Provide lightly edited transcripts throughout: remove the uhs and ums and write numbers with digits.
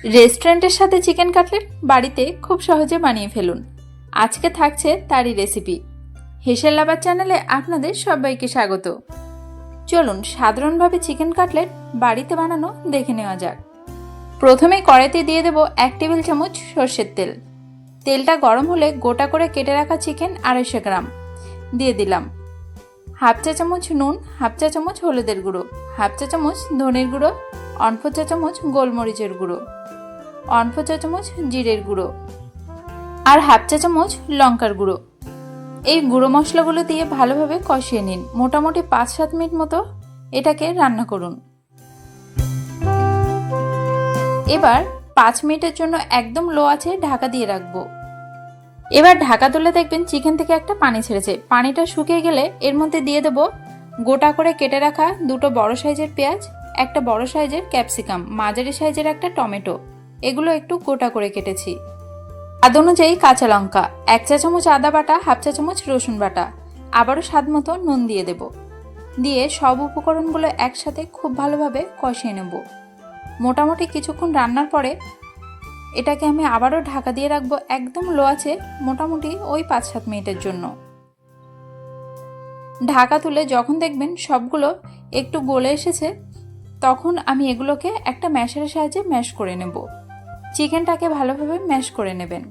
রেস্টুরেন্টের সাথে chicken cutlet বাড়িতে খুব সহজে বানিয়ে ফেলুন। আজকে থাকছে তারই রেসিপি। হেসেল লাভার চ্যানেলে আপনাদের সবাইকে স্বাগত। চলুন সাধারণভাবে চিকেন কাটলেট বাড়িতে বানানো দেখে নেওয়া যাক। প্রথমে কড়াইতে দিয়ে দেব 1 টেবিল চামচ সর্ষের তেল। তেলটা গরম হলে গোটা করে কেটে রাখা চিকেন 250 গ্রাম দিয়ে দিলাম। হাফ চা চামচ নুন, হাফ চা চামচ হলুদের গুঁড়ো, হাফ চা চামচ ধনের গুঁড়ো, 1/4 চা চামচ গোলমরিচের গুঁড়ো, 1/4 চা চামচ জিরের গুঁড়ো আর হাফ চা চামচ লঙ্কার গুঁড়ো। এই গুঁড়ো মশলাগুলো দিয়ে ভালোভাবে কষিয়ে নিন। মোটামুটি 5-7 মিনিট মতো এটাকে রান্না করুন। এবার 5 মিনিটের জন্য একদম লো আঁচে ঢাকা দিয়ে রাখবো। এবার ঢাকা তুলে দেখবেন চিকেন থেকে একটা পানি ছেড়েছে। পানিটা শুকিয়ে গেলে এর মধ্যে দিয়ে দেব গোটা করে কেটে রাখা 2টো বড় সাইজের পেঁয়াজ, একটা বড় সাইজের ক্যাপসিকাম, মাঝারি সাইজের একটা টমেটো, এগুলো একটু গোটা করে কেটেছি। স্বাদ অনুযায়ী কাঁচা লঙ্কা, 1 চা চামচ আদা বাটা, হাফ চা চামচ রসুন বাটা, আবারও স্বাদ মতো নুন দিয়ে দেব। দিয়ে সব উপকরণগুলো একসাথে খুব ভালোভাবে কষিয়ে নেব। মোটামুটি কিছুক্ষণ রান্নার পরে এটাকে আমি আবারও ঢাকা দিয়ে রাখবো একদম লো আঁচে, মোটামুটি ওই 5-7 মিনিটের জন্য। ঢাকা তুলে যখন দেখবেন সবগুলো একটু গলে এসেছে, তখন আমি এগুলোকে একটা ম্যাশারের সাহায্যে ম্যাশ করে নেব। চিকেনটাকে ভালোভাবে ম্যাশ করে নেবেন।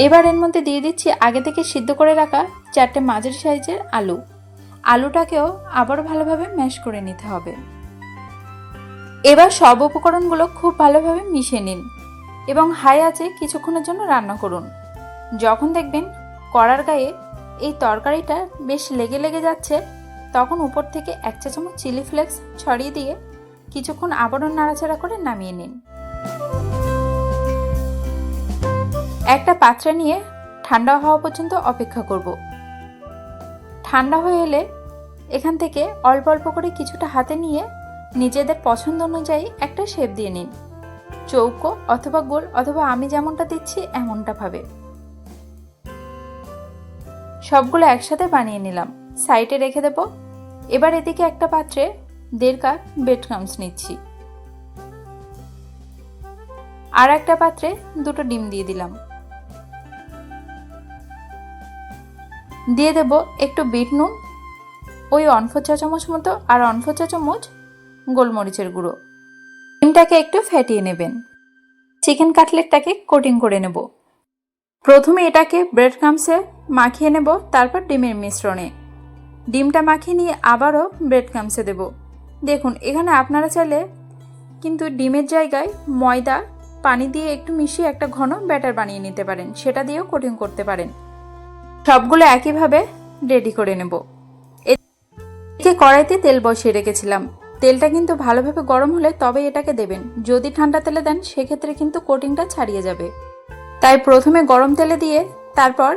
এবার এর মধ্যে দিয়ে দিচ্ছি আগে থেকে সিদ্ধ করে রাখা 4টে মাঝারি সাইজের আলু। আলুটাকেও আবারও ভালোভাবে ম্যাশ করে নিতে হবে। এবার সব উপকরণগুলো খুব ভালোভাবে মিশিয়ে নিন এবং হাই আঁচে কিছুক্ষণের জন্য রান্না করুন। যখন দেখবেন কড়ার গায়ে এই তরকারিটা বেশ লেগে লেগে যাচ্ছে, তখন উপর থেকে 1 চা চামচ চিলি ফ্লেক্স ছড়িয়ে দিয়ে কিছুক্ষণ আবারও নাড়াচাড়া করে নামিয়ে নিন। একটা পাত্রে নিয়ে ঠান্ডা হওয়া পর্যন্ত অপেক্ষা করব। ঠান্ডা হয়ে এলে এখান থেকে অল্প অল্প করে কিছুটা হাতে নিয়ে নিজেদের পছন্দ অনুযায়ী একটা শেপ দিয়ে নিন। চৌকো অথবা গোল অথবা আমি যেমনটা দিচ্ছি এমনটা ভাবে সবগুলো একসাথে বানিয়ে নিলাম, সাইডে রেখে দেব। এবার এদিকে একটা পাত্রে 1.5 কাপ ব্রেড ক্রাম্বস নিচ্ছি। আর একটা পাত্রে 2টো ডিম দিয়ে দিলাম। দিয়ে দেব একটু বিট নুন, ওই 1/4 চা চামচ মতো, আর 1/4 চা চামচ গোলমরিচের গুঁড়ো। ডিমটাকে একটু ফেটিয়ে নেবেন। চিকেন কাটলেটটাকে কোটিং করে নেব। প্রথমে এটাকে ব্রেড ক্রাম্বসে মাখিয়ে নেব, তারপর ডিমের মিশ্রণে ডিমটা মাখিয়ে নিয়ে আবারও ব্রেড ক্রাম্বসে দেব। দেখুন এখানে আপনারা চাইলে কিন্তু ডিমের জায়গায় ময়দা পানি দিয়ে একটু মিশিয়ে একটা ঘন ব্যাটার বানিয়ে নিতে পারেন, সেটা দিয়েও কোটিং করতে পারেন। সবগুলো একইভাবে রেডি করে নেব। এদিকে কড়াইতে তেল বসিয়ে রেখেছিলাম। তেলটা কিন্তু ভালোভাবে গরম হলে তবে এটাকে দেবেন। যদি ঠান্ডা তেলে দেন সেক্ষেত্রে কিন্তু কোটিংটা ছাড়িয়ে যাবে। তাই প্রথমে গরম তেলে দিয়ে তারপর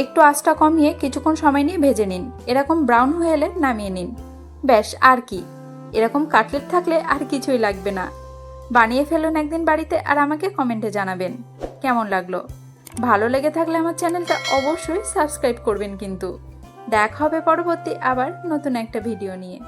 একটু আঁচটা কমিয়ে কিছুক্ষণ সময় নিয়ে ভেজে নিন। এরকম ব্রাউন হয়ে এলে নামিয়ে নিন। ব্যাস, আর কি, এরকম কাটলেট থাকলে আর কিছুই লাগবে না। বানিয়ে ফেলুন একদিন বাড়িতে আর আমাকে কমেন্টে জানাবেন কেমন লাগলো। ভালো লেগে থাকলে আমার চ্যানেলটা অবশ্যই সাবস্ক্রাইব করবেন। কিন্তু দেখা হবে পরবর্তী আবার নতুন একটা ভিডিও নিয়ে।